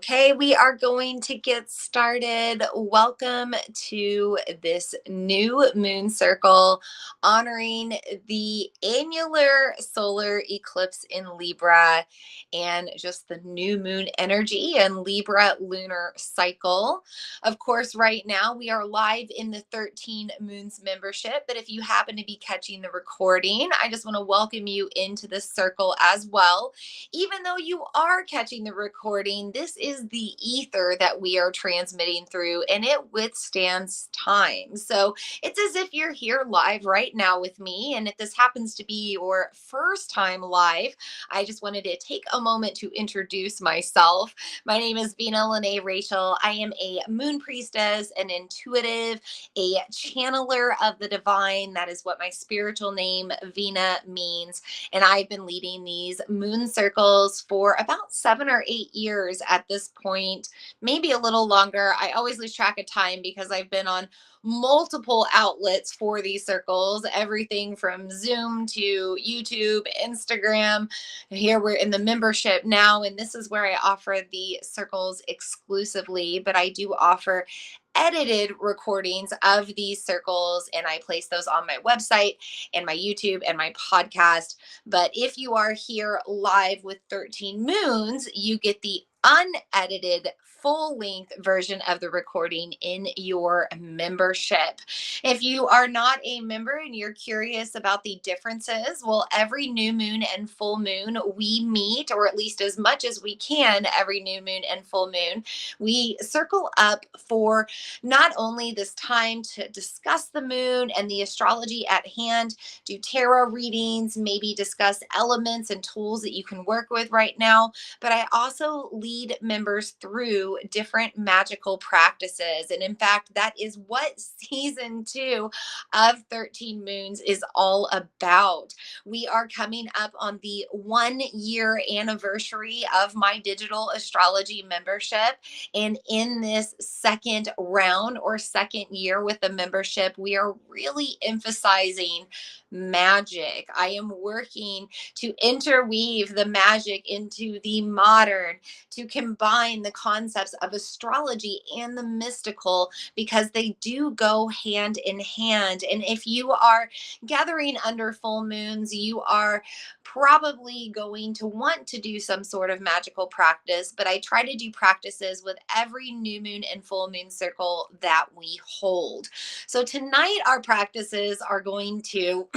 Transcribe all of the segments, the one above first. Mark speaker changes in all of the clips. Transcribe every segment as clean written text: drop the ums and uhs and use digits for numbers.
Speaker 1: Okay, we are going to get started. Welcome to this new moon circle honoring the annular solar eclipse in Libra and just the new moon energy and Libra lunar cycle. Of course, right now we are live in the 13 Moons membership, but if you happen to be catching the recording, I just want to welcome you into this circle as well. Even though you are catching the recording, this is the ether that we are transmitting through and it withstands time. So it's as if you're here live right now with me. And if this happens to be your first time live, I just wanted to take a moment to introduce myself. My name is Vina Lene Rachel. I am a moon priestess, an intuitive, a channeler of the divine. That is what my spiritual name, Vina, means. And I've been leading these moon circles for about 7 or 8 years at this point, maybe a little longer. I always lose track of time because I've been on multiple outlets for these circles, everything from Zoom to YouTube, Instagram. Here we're in the membership now, and this is where I offer the circles exclusively, but I do offer edited recordings of these circles and I place those on my website and my YouTube and my podcast. But if you are here live with 13 Moons, you get the unedited full length version of the recording in your membership. If you are not a member and you're curious about the differences, well, every new moon and full moon we meet, or at least as much as we can every new moon and full moon, we circle up for not only this time to discuss the moon and the astrology at hand, do tarot readings, maybe discuss elements and tools that you can work with right now, but I also lead members through different magical practices. And in fact, that is what season 2 of 13 Moons is all about. We are coming up on the 1 year anniversary of my digital astrology membership. And in this second round or second year with the membership, we are really emphasizing magic. I am working to interweave the magic into the modern, to combine the concepts of astrology and the mystical, because they do go hand in hand. And if you are gathering under full moons, you are probably going to want to do some sort of magical practice, but I try to do practices with every new moon and full moon circle that we hold. So tonight our practices are going to,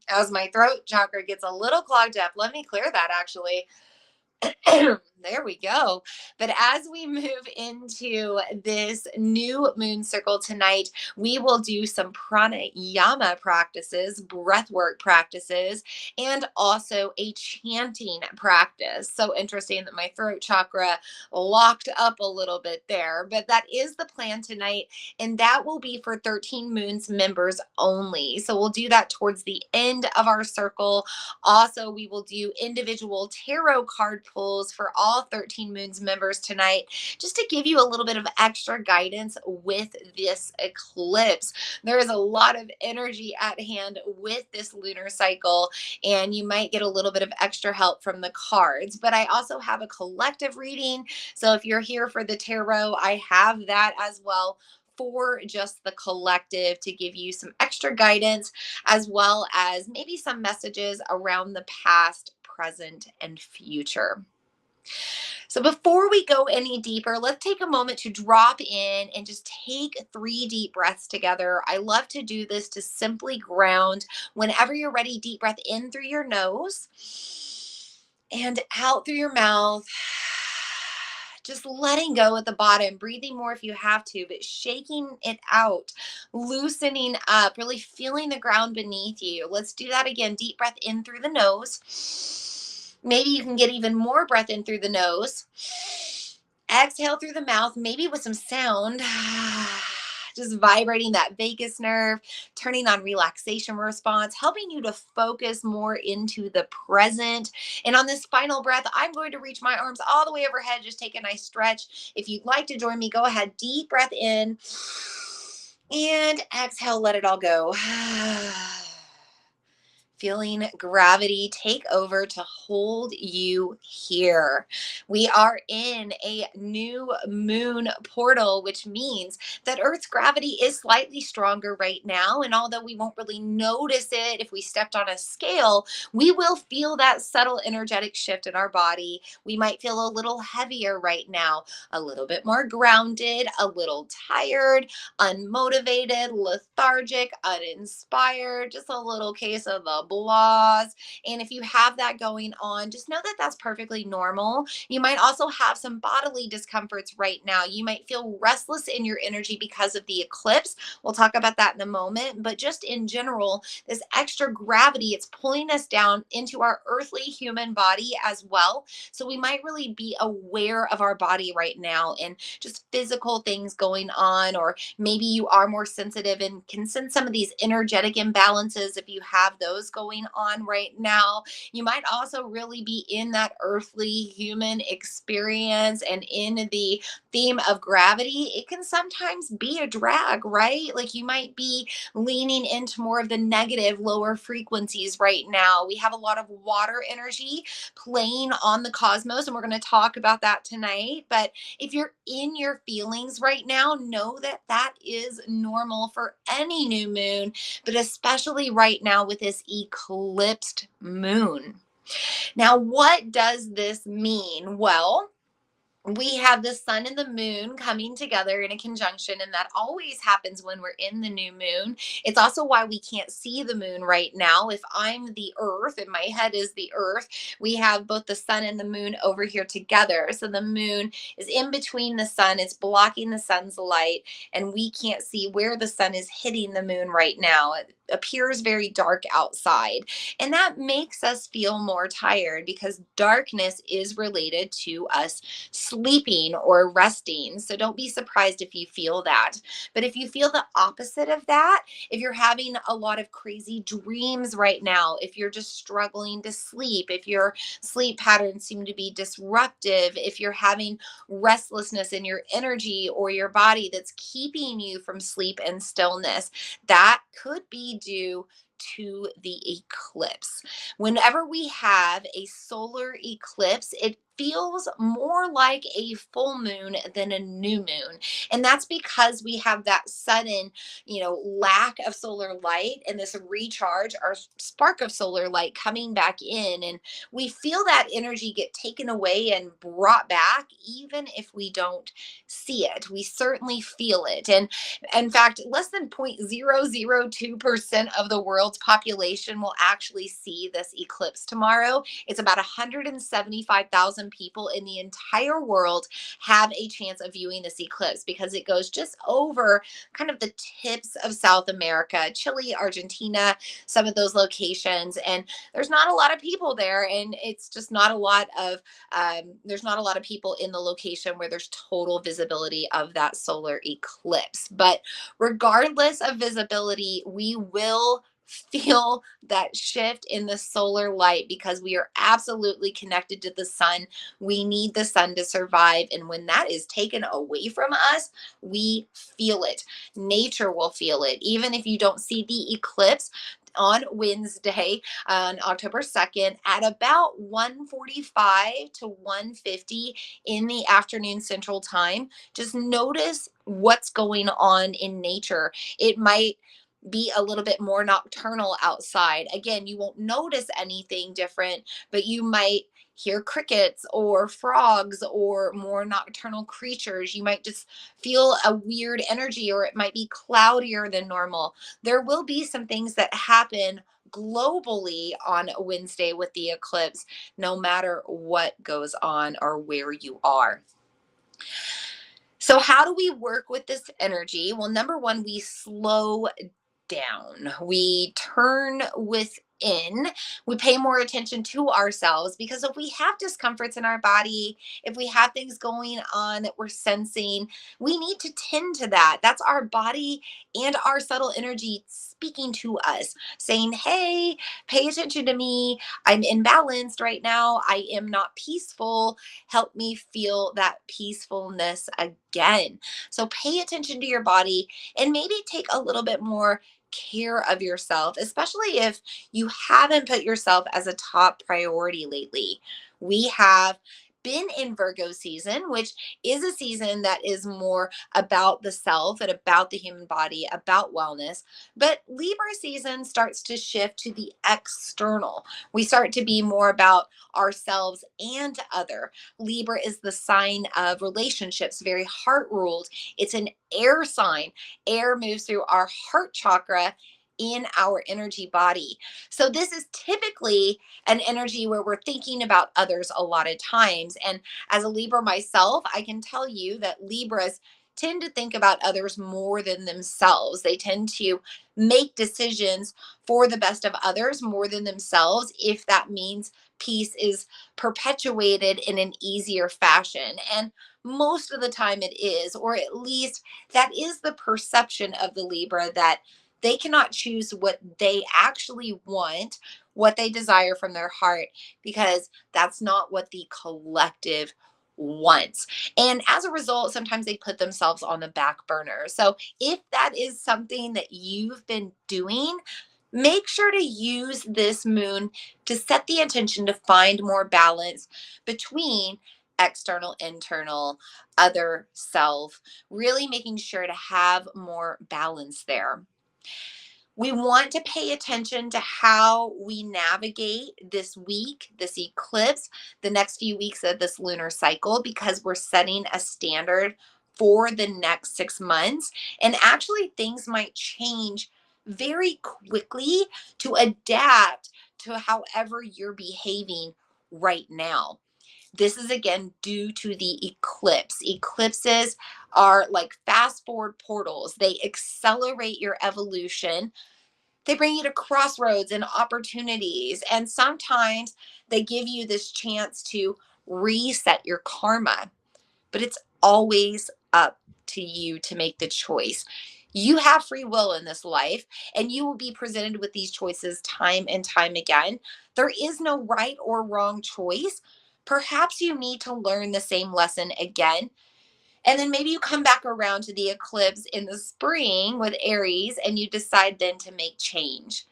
Speaker 1: as my throat chakra gets a little clogged up, let me clear that actually. There we go. But as we move into this new moon circle tonight, we will do some pranayama practices, breathwork practices, and also a chanting practice. So interesting that my throat chakra locked up a little bit there, but that is the plan tonight. And that will be for 13 Moons members only. So we'll do that towards the end of our circle. Also, we will do individual tarot card pulls for all 13 Moons members tonight, just to give you a little bit of extra guidance with this eclipse. There is a lot of energy at hand with this lunar cycle, and you might get a little bit of extra help from the cards. But I also have a collective reading. So if you're here for the tarot, I have that as well for just the collective to give you some extra guidance, as well as maybe some messages around the past, present, and future. So before we go any deeper, let's take a moment to drop in and just take 3 deep breaths together. I love to do this to simply ground. Whenever you're ready, deep breath in through your nose and out through your mouth. Just letting go at the bottom, breathing more if you have to, but shaking it out, loosening up, really feeling the ground beneath you. Let's do that again. Deep breath in through the nose. Maybe you can get even more breath in through the nose. Exhale through the mouth, maybe with some sound. Just vibrating that vagus nerve, turning on relaxation response, helping you to focus more into the present. And on this final breath, I'm going to reach my arms all the way overhead. Just take a nice stretch. If you'd like to join me, go ahead. Deep breath in and exhale, let it all go. Feeling gravity take over to hold you here. We are in a new moon portal, which means that Earth's gravity is slightly stronger right now. And although we won't really notice it if we stepped on a scale, we will feel that subtle energetic shift in our body. We might feel a little heavier right now, a little bit more grounded, a little tired, unmotivated, lethargic, uninspired, just a little case of the blahs. And if you have that going on, just know that that's perfectly normal. You might also have some bodily discomforts right now. You might feel restless in your energy because of the eclipse. We'll talk about that in a moment. But just in general, this extra gravity, it's pulling us down into our earthly human body as well. So we might really be aware of our body right now and just physical things going on, or maybe you are more sensitive and can sense some of these energetic imbalances if you have those going on right now. You might also really be in that earthly human experience, and in the theme of gravity, it can sometimes be a drag, right? Like you might be leaning into more of the negative, lower frequencies right now. We have a lot of water energy playing on the cosmos, and we're going to talk about that tonight. But if you're in your feelings right now, know that that is normal for any new moon, but especially right now with this eclipsed moon. Now, what does this mean? Well, we have the sun and the moon coming together in a conjunction, and that always happens when we're in the new moon. It's also why we can't see the moon right now. If I'm the earth and my head is the earth, we have both the sun and the moon over here together. So the moon is in between the sun, it's blocking the sun's light, and we can't see where the sun is hitting the moon right now. It appears very dark outside, and that makes us feel more tired because darkness is related to us sleeping or resting. So don't be surprised if you feel that. But if you feel the opposite of that, if you're having a lot of crazy dreams right now, if you're just struggling to sleep, if your sleep patterns seem to be disruptive, if you're having restlessness in your energy or your body that's keeping you from sleep and stillness, that could be due to the eclipse. Whenever we have a solar eclipse, it feels more like a full moon than a new moon. And that's because we have that sudden, lack of solar light and this recharge, our spark of solar light coming back in. And we feel that energy get taken away and brought back, even if we don't see it. We certainly feel it. And in fact, less than 0.002% of the world's population will actually see this eclipse tomorrow. It's about 175,000 people in the entire world have a chance of viewing this eclipse because it goes just over kind of the tips of South America, Chile, Argentina, some of those locations. And there's not a lot of people there. And it's just not a lot of, there's not a lot of people in the location where there's total visibility of that solar eclipse. But regardless of visibility, we will feel that shift in the solar light because we are absolutely connected to the sun. We need the sun to survive. And when that is taken away from us, we feel it. Nature will feel it. Even if you don't see the eclipse, on Wednesday, on October 2nd, at about 1:45 to 1:50 in the afternoon Central Time, just notice what's going on in nature. It might be a little bit more nocturnal outside. Again, you won't notice anything different, but you might hear crickets or frogs or more nocturnal creatures. You might just feel a weird energy, or it might be cloudier than normal. There will be some things that happen globally on Wednesday with the eclipse, no matter what goes on or where you are. So, how do we work with this energy? Well, number one, we slow down. We turn within. We pay more attention to ourselves because if we have discomforts in our body, if we have things going on that we're sensing, we need to tend to that. That's our body and our subtle energy speaking to us, saying, hey, pay attention to me. I'm imbalanced right now. I am not peaceful. Help me feel that peacefulness again. So pay attention to your body and maybe take a little bit more care of yourself, especially if you haven't put yourself as a top priority lately. We have been in Virgo season, which is a season that is more about the self and about the human body, about wellness. But Libra season starts to shift to the external. We start to be more about ourselves and other. Libra is the sign of relationships, very heart ruled. It's an air sign. Air moves through our heart chakra in our energy body. So this is typically an energy where we're thinking about others a lot of times. And as a Libra myself, I can tell you that Libras tend to think about others more than themselves. They tend to make decisions for the best of others more than themselves, if that means peace is perpetuated in an easier fashion. And most of the time it is, or at least that is the perception of the Libra, that they cannot choose what they actually want, what they desire from their heart, because that's not what the collective wants. And as a result, sometimes they put themselves on the back burner. So if that is something that you've been doing, make sure to use this moon to set the intention to find more balance between external, internal, other, self, really making sure to have more balance there. We want to pay attention to how we navigate this week, this eclipse, the next few weeks of this lunar cycle, because we're setting a standard for the next 6 months. And actually, things might change very quickly to adapt to however you're behaving right now. This is again due to the eclipse. Eclipses are like fast forward portals. They accelerate your evolution. They bring you to crossroads and opportunities. And sometimes they give you this chance to reset your karma. But it's always up to you to make the choice. You have free will in this life, and you will be presented with these choices time and time again. There is no right or wrong choice. Perhaps you need to learn the same lesson again. And then maybe you come back around to the eclipse in the spring with Aries and you decide then to make change.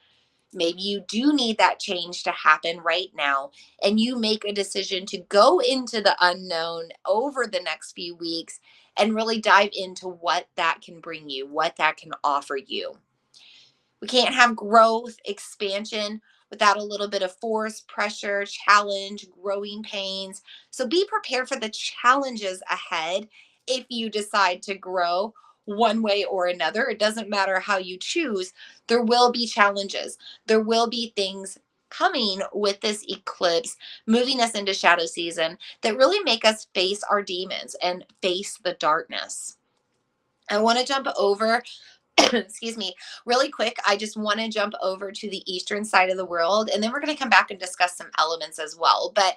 Speaker 1: Maybe you do need that change to happen right now, and you make a decision to go into the unknown over the next few weeks and really dive into what that can bring you, what that can offer you. We can't have growth, expansion without a little bit of force, pressure, challenge, growing pains. So be prepared for the challenges ahead if you decide to grow one way or another. It doesn't matter how you choose, there will be challenges. There will be things coming with this eclipse, moving us into shadow season, that really make us face our demons and face the darkness. I want to jump over excuse me, really quick. I just want to jump over to the eastern side of the world, and then we're going to come back and discuss some elements as well. But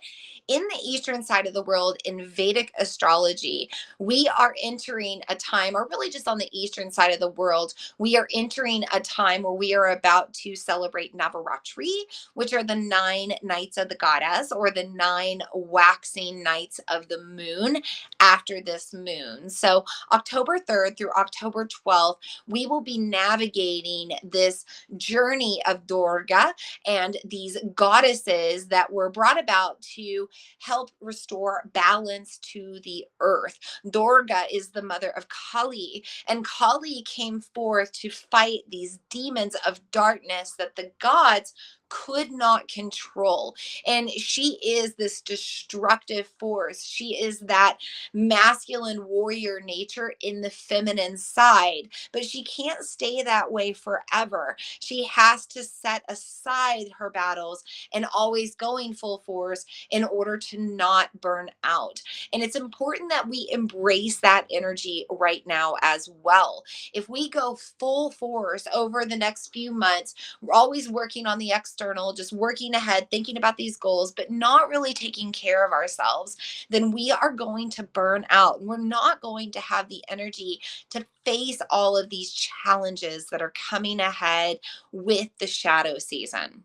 Speaker 1: in the eastern side of the world, in Vedic astrology, we are entering a time, or really just on the eastern side of the world, we are entering a time where we are about to celebrate Navaratri, which are the 9 nights of the goddess, or the 9 waxing nights of the moon after this moon. So October 3rd through October 12th, we will be navigating this journey of Durga and these goddesses that were brought about to help restore balance to the earth. Durga is the mother of Kali, and Kali came forth to fight these demons of darkness that the gods could not control. And she is this destructive force. She is that masculine warrior nature in the feminine side, but she can't stay that way forever. She has to set aside her battles and always going full force in order to not burn out. And it's important that we embrace that energy right now as well. If we go full force over the next few months, we're always working on the external, just working ahead, thinking about these goals, but not really taking care of ourselves, then we are going to burn out. We're not going to have the energy to face all of these challenges that are coming ahead with the shadow season.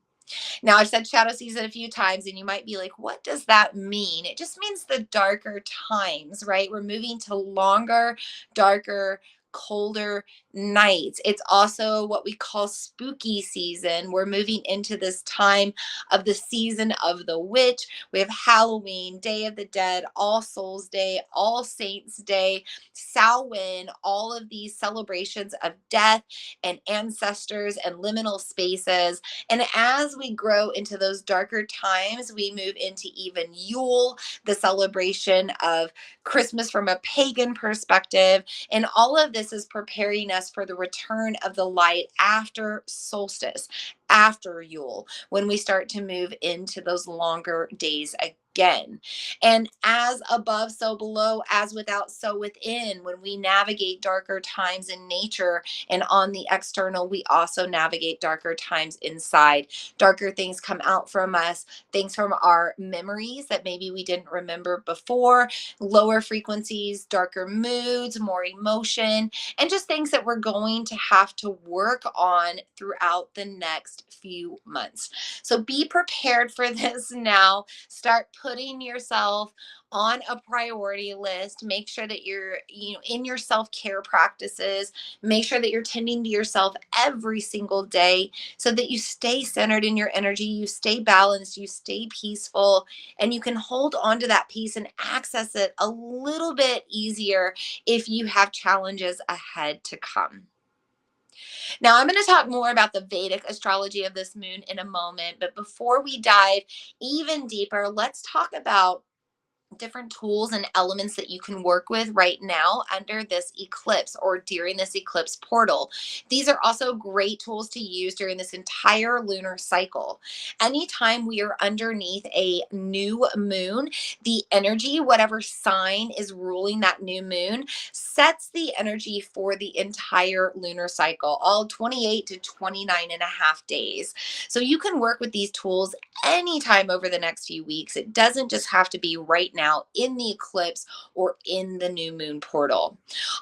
Speaker 1: Now, I've said shadow season a few times, and you might be like, what does that mean? It just means the darker times, right? We're moving to longer, darker, colder nights. It's also what we call spooky season. We're moving into this time of the season of the witch. We have Halloween, Day of the Dead, All Souls Day, All Saints Day, Samhain, all of these celebrations of death and ancestors and liminal spaces. And as we grow into those darker times, we move into even Yule, the celebration of Christmas from a pagan perspective. And all of this is preparing us for the return of the light after solstice, after Yule, when we start to move into those longer days again. And as above, so below, as without, so within. When we navigate darker times in nature and on the external, we also navigate darker times inside. Darker things come out from us, things from our memories that maybe we didn't remember before, lower frequencies, darker moods, more emotion, and just things that we're going to have to work on throughout the next few months. So be prepared for this now. Start putting yourself on a priority list. Make sure that you're, in your self-care practices. Make sure that you're tending to yourself every single day so that you stay centered in your energy, you stay balanced, you stay peaceful, and you can hold on to that peace and access it a little bit easier if you have challenges ahead to come. Now, I'm going to talk more about the Vedic astrology of this moon in a moment, but before we dive even deeper, let's talk about different tools and elements that you can work with right now under this eclipse or during this eclipse portal. These are also great tools to use during this entire lunar cycle. Anytime we are underneath a new moon, the energy, whatever sign is ruling that new moon, sets the energy for the entire lunar cycle, all 28 to 29 and a half days. So you can work with these tools anytime over the next few weeks. It doesn't just have to be right now in the eclipse or in the new moon portal.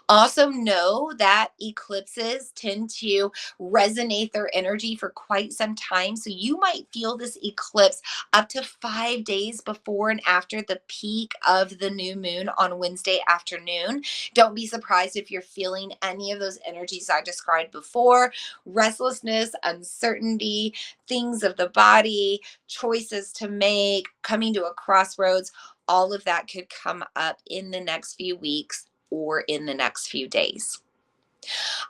Speaker 1: Also, know that eclipses tend to resonate their energy for quite some time. So you might feel this eclipse up to 5 days before and after the peak of the new moon on Wednesday afternoon. Don't be surprised if you're feeling any of those energies I described before: restlessness, uncertainty, things of the body, choices to make, coming to a crossroads. All of that could come up in the next few weeks or in the next few days.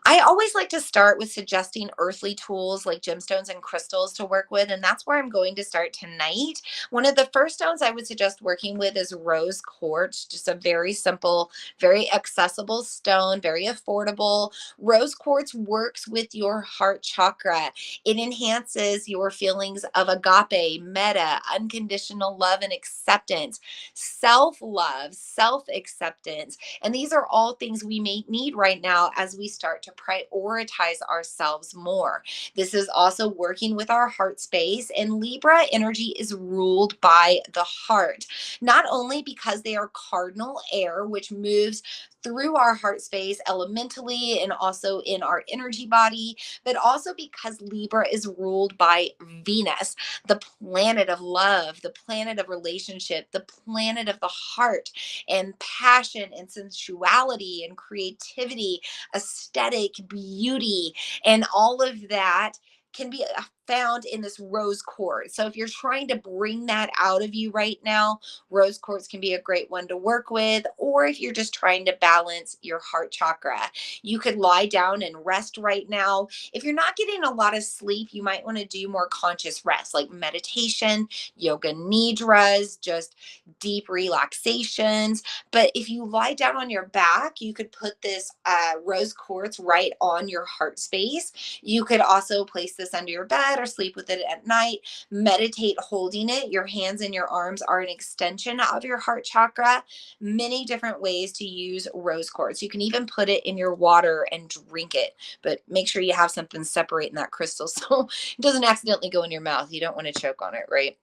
Speaker 1: I always like to start with suggesting earthly tools like gemstones and crystals to work with, and that's where I'm going to start tonight. One of the first stones I would suggest working with is rose quartz, just a very simple, very accessible stone, very affordable. Rose quartz works with your heart chakra. It enhances your feelings of agape, metta, unconditional love and acceptance, self-love, self-acceptance. And these are all things we may need right now as we start to prioritize ourselves more. This is also working with our heart space, and Libra energy is ruled by the heart, not only because they are cardinal air, which moves through our heart space elementally and also in our energy body, but also because Libra is ruled by Venus, the planet of love, the planet of relationship, the planet of the heart and passion and sensuality and creativity, aesthetic beauty, and all of that can be found in this rose quartz. So if you're trying to bring that out of you right now, rose quartz can be a great one to work with. Or if you're just trying to balance your heart chakra, you could lie down and rest right now. If you're not getting a lot of sleep, you might want to do more conscious rest like meditation, yoga nidras, just deep relaxations. But if you lie down on your back, you could put this rose quartz right on your heart space. You could also place this under your bed or sleep with it at night. Meditate holding it. Your hands and your arms are an extension of your heart chakra. Many different ways to use rose quartz. You can even put it in your water and drink it, but make sure you have something separating that crystal so it doesn't accidentally go in your mouth. You don't want to choke on it, right?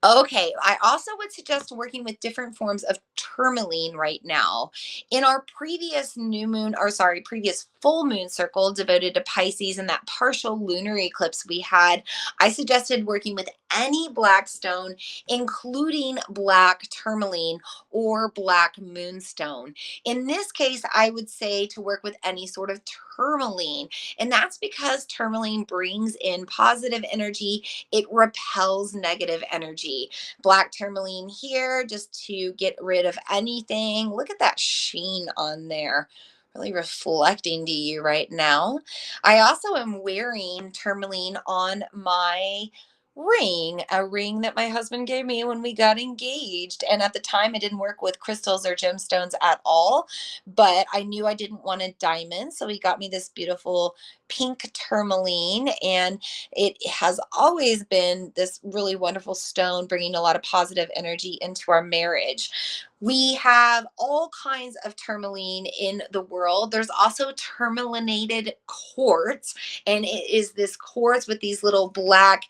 Speaker 1: Okay, I also would suggest working with different forms of tourmaline right now. In our previous new moon, or sorry, previous full moon circle devoted to Pisces and that partial lunar eclipse we had, I suggested working with any black stone, including black tourmaline or black moonstone. In this case, I would say to work with any sort of tourmaline, and that's because tourmaline brings in positive energy, it repels negative energy. Black tourmaline here just to get rid of anything. Look at that sheen on there. Really reflecting to you right now. I also am wearing tourmaline on my ring, a ring that my husband gave me when we got engaged. And at the time, I didn't work with crystals or gemstones at all, but I knew I didn't want a diamond. So he got me this beautiful pink tourmaline. And it has always been this really wonderful stone, bringing a lot of positive energy into our marriage. We have all kinds of tourmaline in the world. There's also tourmalinated quartz, and it is this quartz with these little black,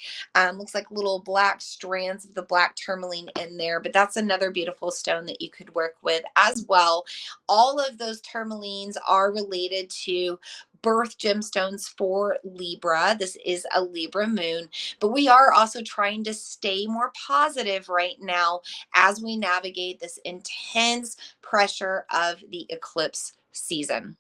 Speaker 1: looks like little black strands of the black tourmaline in there. But that's another beautiful stone that you could work with as well. All of those tourmalines are related to birth gemstones for Libra. This is a Libra moon, but we are also trying to stay more positive right now as we navigate this intense pressure of the eclipse season.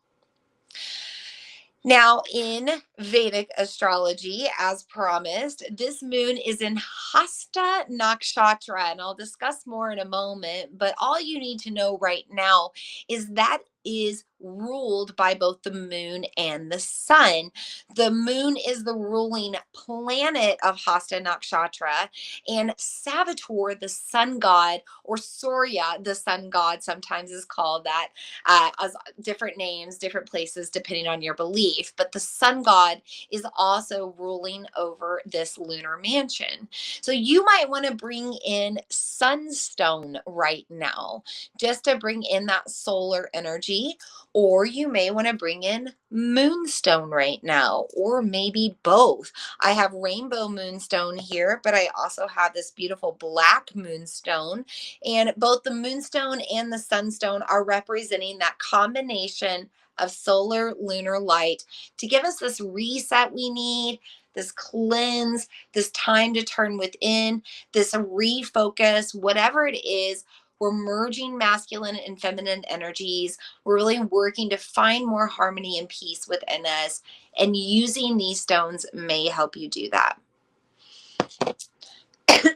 Speaker 1: Now, in Vedic astrology, as promised, this moon is in Hasta Nakshatra, and I'll discuss more in a moment. But all you need to know right now is that is ruled by both the moon and the sun. The moon is the ruling planet of Hasta Nakshatra, and Savitor, the sun god, or Surya, the sun god, sometimes is called that, as different names, different places, depending on your belief. But the sun god is also ruling over this lunar mansion. So you might want to bring in sunstone right now, just to bring in that solar energy. Or you may want to bring in moonstone right now, or maybe both. I have rainbow moonstone here, but I also have this beautiful black moonstone. And both the moonstone and the sunstone are representing that combination of solar lunar light to give us this reset we need, this cleanse, this time to turn within, this refocus, whatever it is. We're merging masculine and feminine energies. We're really working to find more harmony and peace within us. And using these stones may help you do that.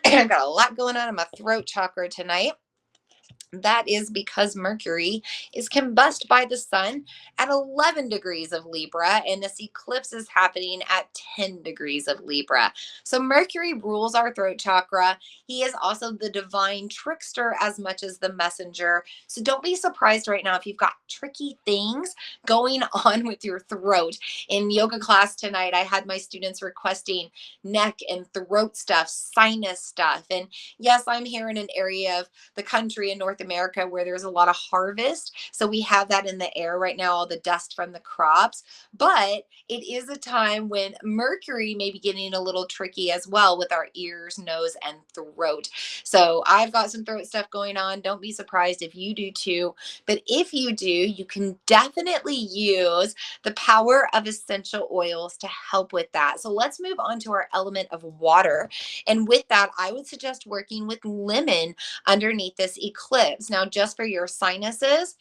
Speaker 1: I've got a lot going on in my throat chakra tonight. That is because Mercury is combusted by the sun at 11 degrees of Libra, and this eclipse is happening at 10 degrees of Libra. So Mercury rules our throat chakra. He is also the divine trickster as much as the messenger. So don't be surprised right now if you've got tricky things going on with your throat. In yoga class tonight, I had my students requesting neck and throat stuff, sinus stuff. And yes, I'm here in an area of the country in North America where there's a lot of harvest. So we have that in the air right now, all the dust from the crops. But it is a time when Mercury may be getting a little tricky as well with our ears, nose, and throat. So I've got some throat stuff going on. Don't be surprised if you do too. But if you do, you can definitely use the power of essential oils to help with that. So let's move on to our element of water. And with that, I would suggest working with lemon underneath this eclipse. Now, just for your sinuses,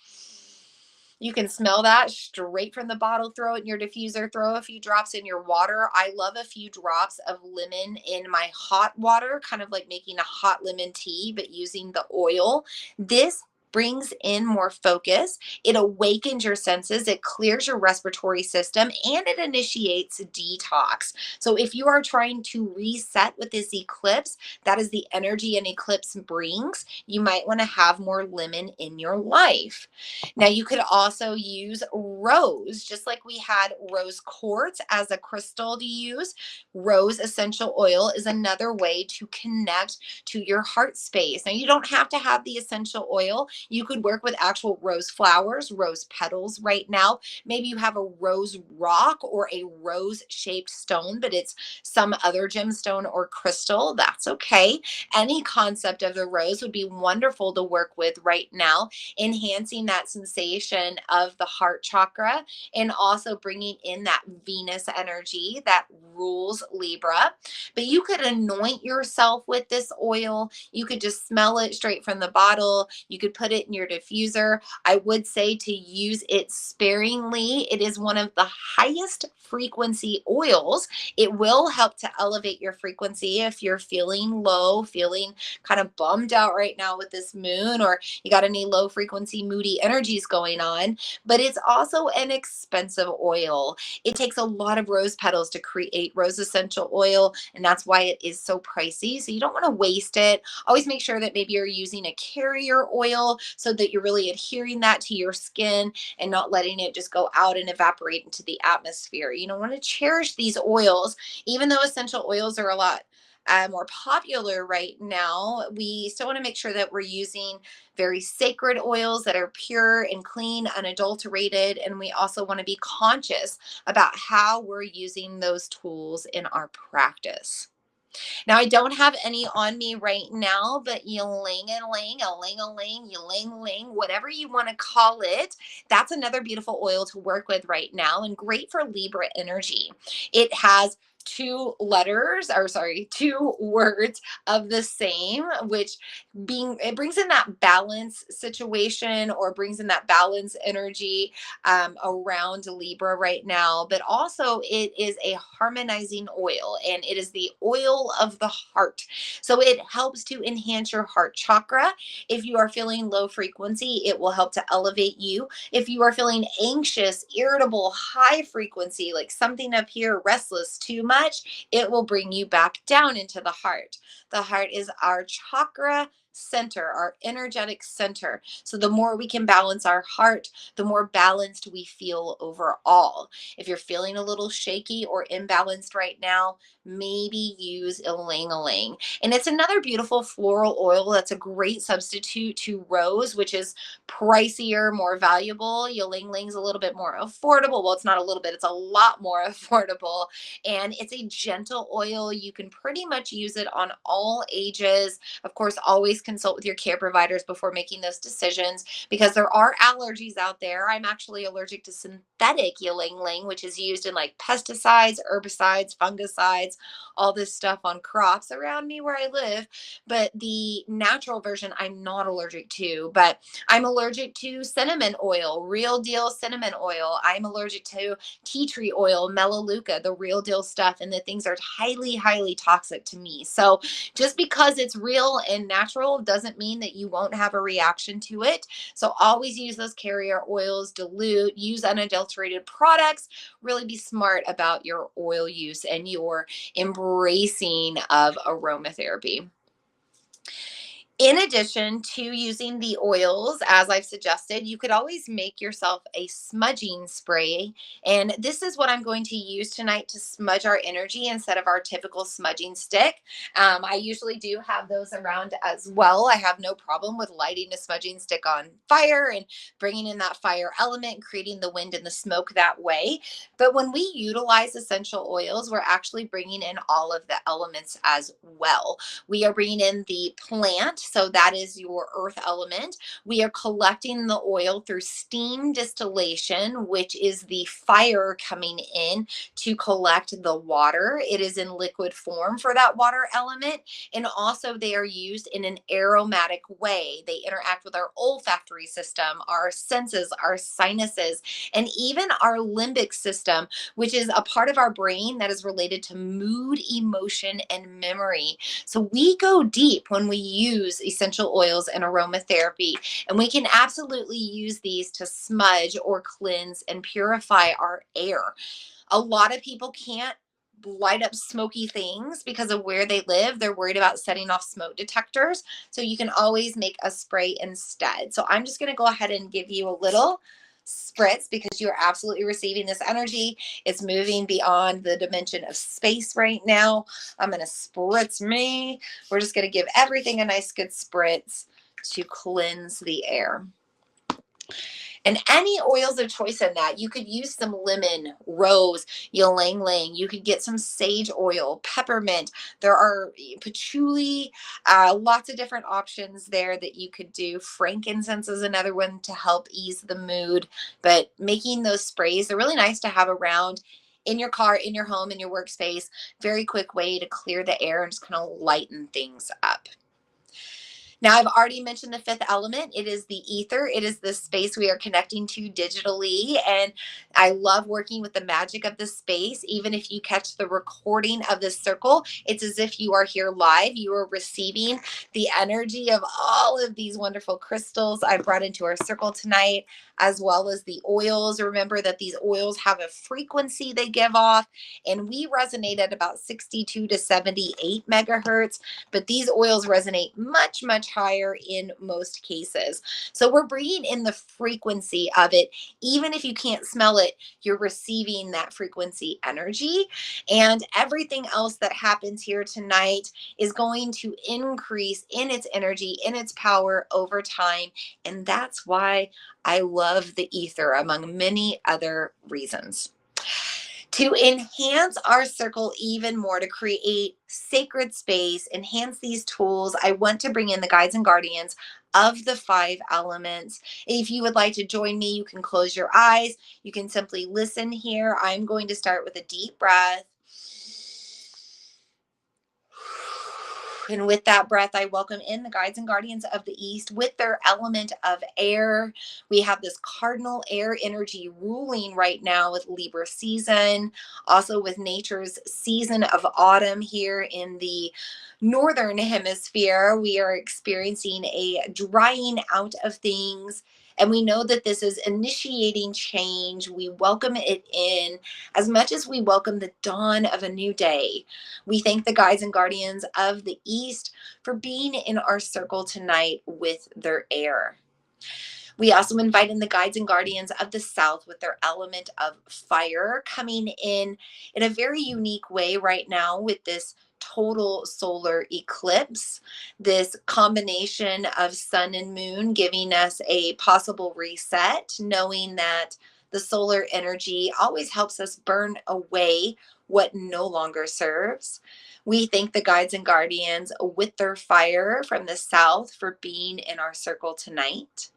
Speaker 1: you can smell that straight from the bottle. Throw it in your diffuser. Throw a few drops in your water. I love a few drops of lemon in my hot water, kind of like making a hot lemon tea, but using the oil. This brings in more focus. It awakens your senses. It clears your respiratory system, and it initiates detox. So if you are trying to reset with this eclipse, that is the energy an eclipse brings. You might want to have more lemon in your life. Now, you could also use rose, just like we had rose quartz as a crystal to use. Rose essential oil is another way to connect to your heart space. Now, you don't have to have the essential oil. You could work with actual rose flowers, rose petals right now. Maybe you have a rose rock or a rose shaped stone, but it's some other gemstone or crystal. That's okay. Any concept of the rose would be wonderful to work with right now, enhancing that sensation of the heart chakra and also bringing in that Venus energy that rules Libra. But you could anoint yourself with this oil. You could just smell it straight from the bottle. You could put it in your diffuser. I would say to use it sparingly. It is one of the highest frequency oils. It will help to elevate your frequency if you're feeling low, feeling kind of bummed out right now with this moon, or you got any low frequency, moody energies going on. But it's also an expensive oil. It takes a lot of rose petals to create rose essential oil, and that's why it is so pricey. So you don't want to waste it. Always make sure that maybe you're using a carrier oil so that you're really adhering that to your skin and not letting it just go out and evaporate into the atmosphere. You don't want to cherish these oils, even though essential oils are a lot more popular right now. We still want to make sure that we're using very sacred oils that are pure and clean, unadulterated. And we also want to be conscious about how we're using those tools in our practice. Now, I don't have any on me right now, but ylang-a-ling, a-ling-a-ling, ylang-ling, whatever you want to call it, that's another beautiful oil to work with right now and great for Libra energy. It has two words of the same, which it brings in that balance situation or brings in that balance energy around Libra right now. But also it is a harmonizing oil, and it is the oil of the heart. So it helps to enhance your heart chakra. If you are feeling low frequency, it will help to elevate you. If you are feeling anxious, irritable, high frequency, like something up here, restless, too much, it will bring you back down into the heart. The heart is our chakra center, our energetic center. So the more we can balance our heart, the more balanced we feel overall. If you're feeling a little shaky or imbalanced right now, maybe use ylang-ylang. And it's another beautiful floral oil that's a great substitute to rose, which is pricier, more valuable. Ylang-ylang's a little bit more affordable. Well, it's not a little bit, it's a lot more affordable. And it's a gentle oil. You can pretty much use it on all ages. Of course, always consult with your care providers before making those decisions, because there are allergies out there. I'm actually allergic to synthetic ylang-ylang, which is used in like pesticides, herbicides, fungicides, all this stuff on crops around me where I live. But the natural version I'm not allergic to, but I'm allergic to cinnamon oil, real deal cinnamon oil. I'm allergic to tea tree oil, melaleuca, the real deal stuff, and the things are highly, highly toxic to me. So just because it's real and natural doesn't mean that you won't have a reaction to it. So always use those carrier oils, dilute, use unadulterated products, really be smart about your oil use and your embracing of aromatherapy. In addition to using the oils, as I've suggested, you could always make yourself a smudging spray. And this is what I'm going to use tonight to smudge our energy instead of our typical smudging stick. I usually do have those around as well. I have no problem with lighting a smudging stick on fire and bringing in that fire element, creating the wind and the smoke that way. But when we utilize essential oils, we're actually bringing in all of the elements as well. We are bringing in the plant, so that is your earth element. We are collecting the oil through steam distillation, which is the fire coming in to collect the water. It is in liquid form for that water element. And also they are used in an aromatic way. They interact with our olfactory system, our senses, our sinuses, and even our limbic system, which is a part of our brain that is related to mood, emotion, and memory. So we go deep when we use essential oils and aromatherapy, and we can absolutely use these to smudge or cleanse and purify our air. A lot of people can't light up smoky things because of where they live. They're worried about setting off smoke detectors. So you can always make a spray instead. So I'm just going to go ahead and give you a little spritz because you are absolutely receiving this energy. It's moving beyond the dimension of space right now. I'm going to spritz me. We're just going to give everything a nice good spritz to cleanse the air. And any oils of choice in that, you could use some lemon, rose, ylang ylang. You could get some sage oil, peppermint. There are patchouli, lots of different options there that you could do. Frankincense is another one to help ease the mood. But making those sprays, they're really nice to have around in your car, in your home, in your workspace. Very quick way to clear the air and just kind of lighten things up. Now, I've already mentioned the fifth element. It is the ether. It is the space we are connecting to digitally. And I love working with the magic of this space. Even if you catch the recording of this circle, it's as if you are here live. You are receiving the energy of all of these wonderful crystals I brought into our circle tonight, as well as the oils. Remember that these oils have a frequency they give off, and we resonate at about 62 to 78 megahertz, but these oils resonate much, much higher in most cases. So we're bringing in the frequency of it. Even if you can't smell it, you're receiving that frequency energy. And everything else that happens here tonight is going to increase in its energy, in its power over time. And that's why I love the ether, among many other reasons. To enhance our circle even more, to create sacred space, enhance these tools, I want to bring in the guides and guardians of the five elements. If you would like to join me, you can close your eyes. You can simply listen here. I'm going to start with a deep breath. And with that breath, I welcome in the guides and guardians of the East with their element of air. We have this cardinal air energy ruling right now with Libra season, also with nature's season of autumn here in the northern hemisphere. We are experiencing a drying out of things. And we know that this is initiating change. We welcome it in as much as we welcome the dawn of a new day. We thank the guides and guardians of the East for being in our circle tonight with their air. We also invite in the guides and guardians of the South with their element of fire coming in a very unique way right now with this total solar eclipse, this combination of sun and moon giving us a possible reset, knowing that the solar energy always helps us burn away what no longer serves. We thank the guides and guardians with their fire from the South for being in our circle tonight.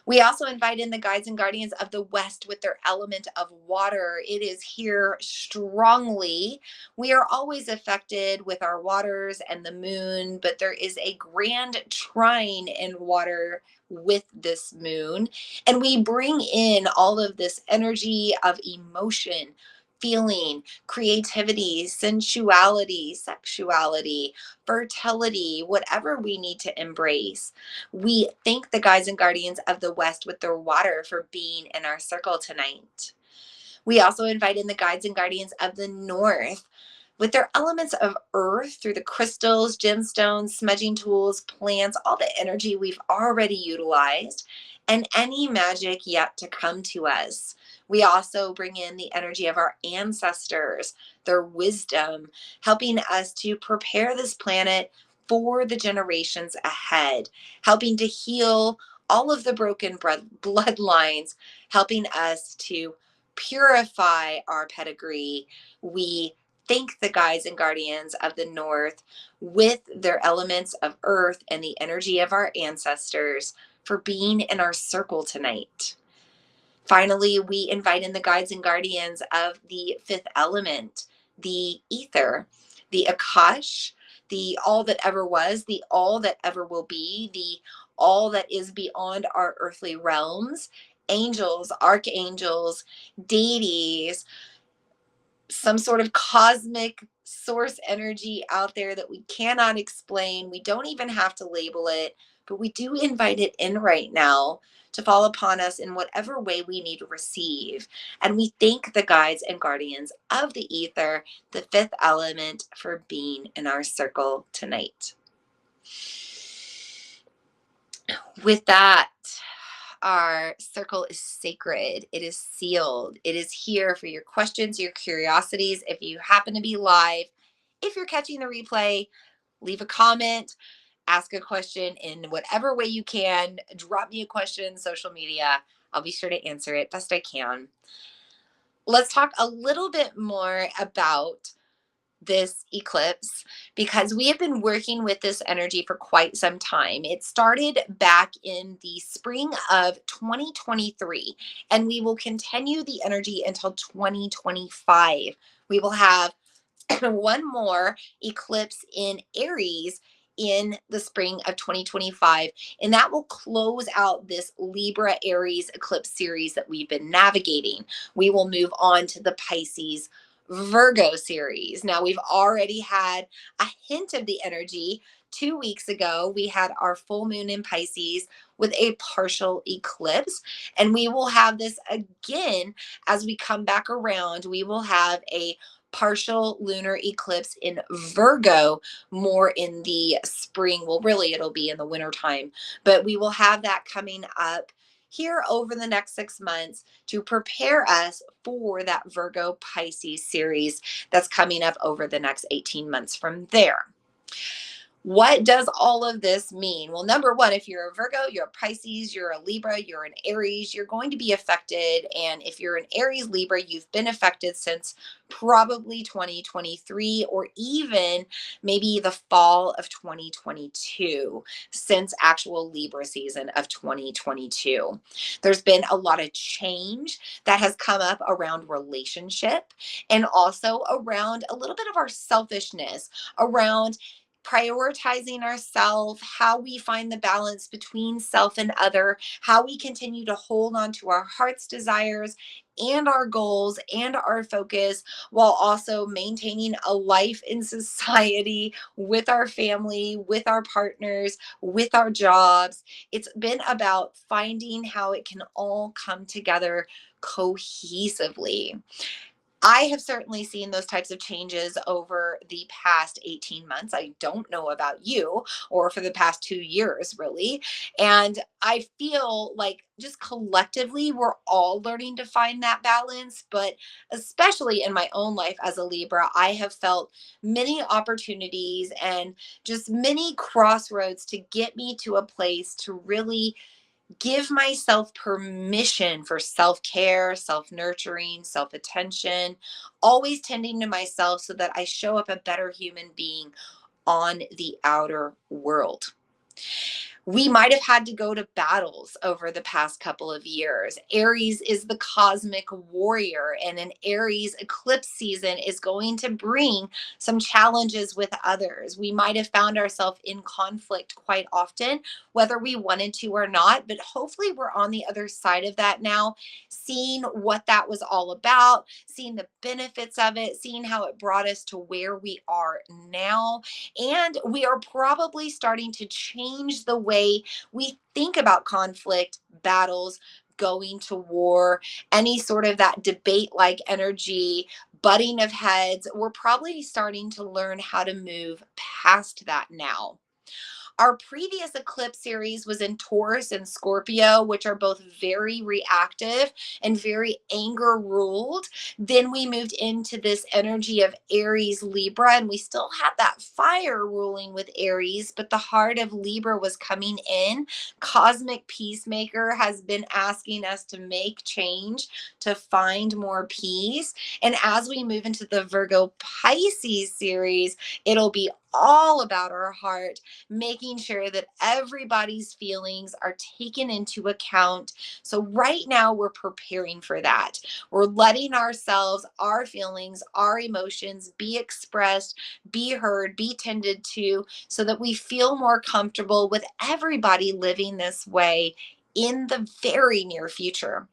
Speaker 1: We also invite in the guides and guardians of the West with their element of water. It is here strongly. We are always affected with our waters and the moon, but there is a grand trine in water with this moon. And we bring in all of this energy of emotion, feeling, creativity, sensuality, sexuality, fertility, whatever we need to embrace. We thank the guides and guardians of the West with their water for being in our circle tonight. We also invite in the guides and guardians of the North with their elements of earth through the crystals, gemstones, smudging tools, plants, all the energy we've already utilized, and any magic yet to come to us. We also bring in the energy of our ancestors, their wisdom, helping us to prepare this planet for the generations ahead, helping to heal all of the broken bloodlines, helping us to purify our pedigree. We thank the guides and guardians of the North with their elements of earth and the energy of our ancestors for being in our circle tonight. Finally, we invite in the guides and guardians of the fifth element, the ether, the Akash, the all that ever was, the all that ever will be, the all that is beyond our earthly realms, angels, archangels, deities, some sort of cosmic source energy out there that we cannot explain. We don't even have to label it, but we do invite it in right now to fall upon us in whatever way we need to receive. And we thank the guides and guardians of the ether, the fifth element, for being in our circle tonight. With that, our circle is sacred. It is sealed. It is here for your questions, your curiosities. If you happen to be live, if you're catching the replay, leave a comment, ask a question in whatever way you can. Drop me a question in social media. I'll be sure to answer it best I can. Let's talk a little bit more about this eclipse because we have been working with this energy for quite some time. It started back in the spring of 2023, and we will continue the energy until 2025. We will have one more eclipse in Aries in the spring of 2025, and that will close out this Libra Aries eclipse series that we've been navigating. We will move on to the Pisces Virgo series. Now, we've already had a hint of the energy. 2 weeks ago, we had our full moon in Pisces with a partial eclipse, and we will have this again as we come back around. We will have a partial lunar eclipse in Virgo more in the spring. Well, really, it'll be in the winter time, but we will have that coming up here over the next 6 months to prepare us for that Virgo Pisces series that's coming up over the next 18 months from there. What does all of this mean? Well, number one, if you're a Virgo, you're a Pisces, you're a Libra, you're an Aries, you're going to be affected. And if you're an Aries Libra, you've been affected since probably 2023 or even maybe the fall of 2022, since actual Libra season of 2022. There's been a lot of change that has come up around relationship and also around a little bit of our selfishness, around prioritizing ourselves, how we find the balance between self and other, how we continue to hold on to our heart's desires and our goals and our focus while also maintaining a life in society with our family, with our partners, with our jobs. It's been about finding how it can all come together cohesively. I have certainly seen those types of changes over the past 18 months. I don't know about you, or for the past 2 years, really. And I feel like just collectively, we're all learning to find that balance. But especially in my own life as a Libra, I have felt many opportunities and just many crossroads to get me to a place to really give myself permission for self care, self nurturing, self attention, always tending to myself so that I show up a better human being on the outer world. We might have had to go to battles over the past couple of years. Aries is the cosmic warrior, and an Aries eclipse season is going to bring some challenges with others. We might have found ourselves in conflict quite often, whether we wanted to or not, but hopefully we're on the other side of that now, seeing what that was all about, seeing the benefits of it, seeing how it brought us to where we are now. And we are probably starting to change the way we think about conflict, battles, going to war, any sort of that debate like energy, butting of heads. We're probably starting to learn how to move past that now. Our previous eclipse series was in Taurus and Scorpio, which are both very reactive and very anger ruled. Then we moved into this energy of Aries Libra, and we still had that fire ruling with Aries, but the heart of Libra was coming in. Cosmic Peacemaker has been asking us to make change, to find more peace. And as we move into the Virgo Pisces series, it'll be all about our heart, making sure that everybody's feelings are taken into account. So right now we're preparing for that. We're letting ourselves, our feelings, our emotions be expressed, be heard, be tended to, so that we feel more comfortable with everybody living this way in the very near future.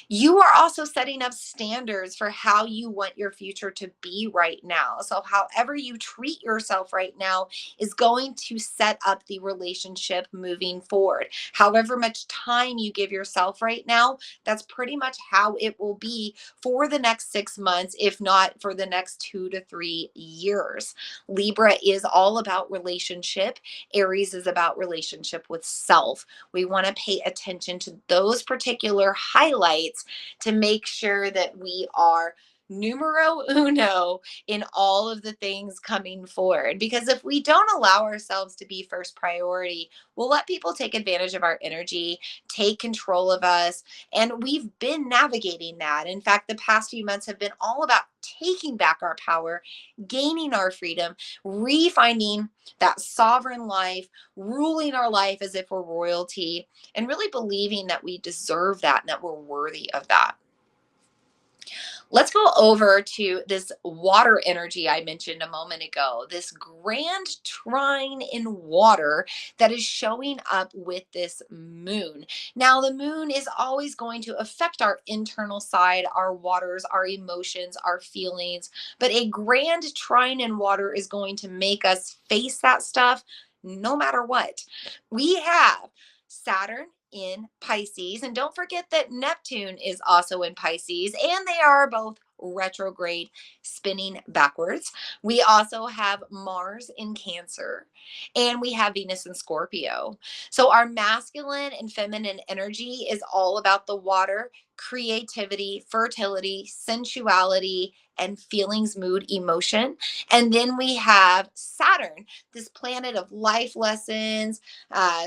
Speaker 1: You are also setting up standards for how you want your future to be right now. So, however you treat yourself right now is going to set up the relationship moving forward. However much time you give yourself right now, that's pretty much how it will be for the next 6 months, if not for the next 2 to 3 years. Libra is all about relationship, Aries is about relationship with self. We want to pay attention to those particular highlights to make sure that we are numero uno in all of the things coming forward. Because if we don't allow ourselves to be first priority, we'll let people take advantage of our energy, take control of us. And we've been navigating that. In fact, the past few months have been all about taking back our power, gaining our freedom, refinding that sovereign life, ruling our life as if we're royalty, and really believing that we deserve that and that we're worthy of that. Let's go over to this water energy I mentioned a moment ago, this grand trine in water that is showing up with this moon. Now, the moon is always going to affect our internal side, our waters, our emotions, our feelings, but a grand trine in water is going to make us face that stuff no matter what. We have Saturn in Pisces. And don't forget that Neptune is also in Pisces, and they are both retrograde, spinning backwards. We also have Mars in Cancer, and we have Venus in Scorpio. So our masculine and feminine energy is all about the water, creativity, fertility, sensuality, and feelings, mood, emotion. And then we have Saturn, this planet of life lessons,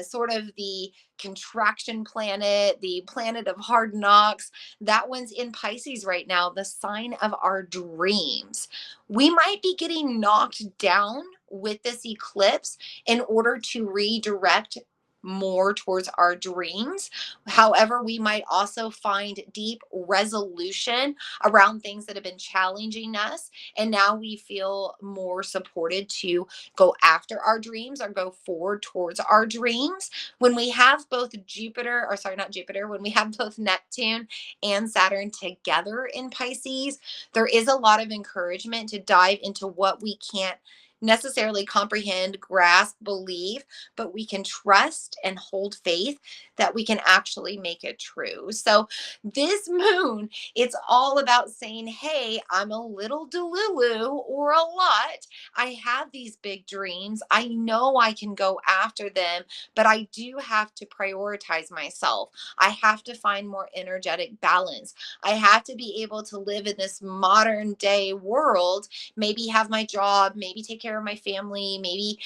Speaker 1: sort of the contraction planet, the planet of hard knocks. That one's in Pisces right now, the sign of our dreams. We might be getting knocked down with this eclipse in order to redirect more towards our dreams. However, we might also find deep resolution around things that have been challenging us. And now we feel more supported to go after our dreams or go forward towards our dreams. When we have both Jupiter, or sorry, not Jupiter, when we have both Neptune and Saturn together in Pisces, there is a lot of encouragement to dive into what we can't necessarily comprehend, grasp, believe, but we can trust and hold faith that we can actually make it true. So this moon, it's all about saying, hey, I'm a little delulu or a lot. I have these big dreams. I know I can go after them, but I do have to prioritize myself. I have to find more energetic balance. I have to be able to live in this modern day world, maybe have my job, maybe take care of my family, maybe,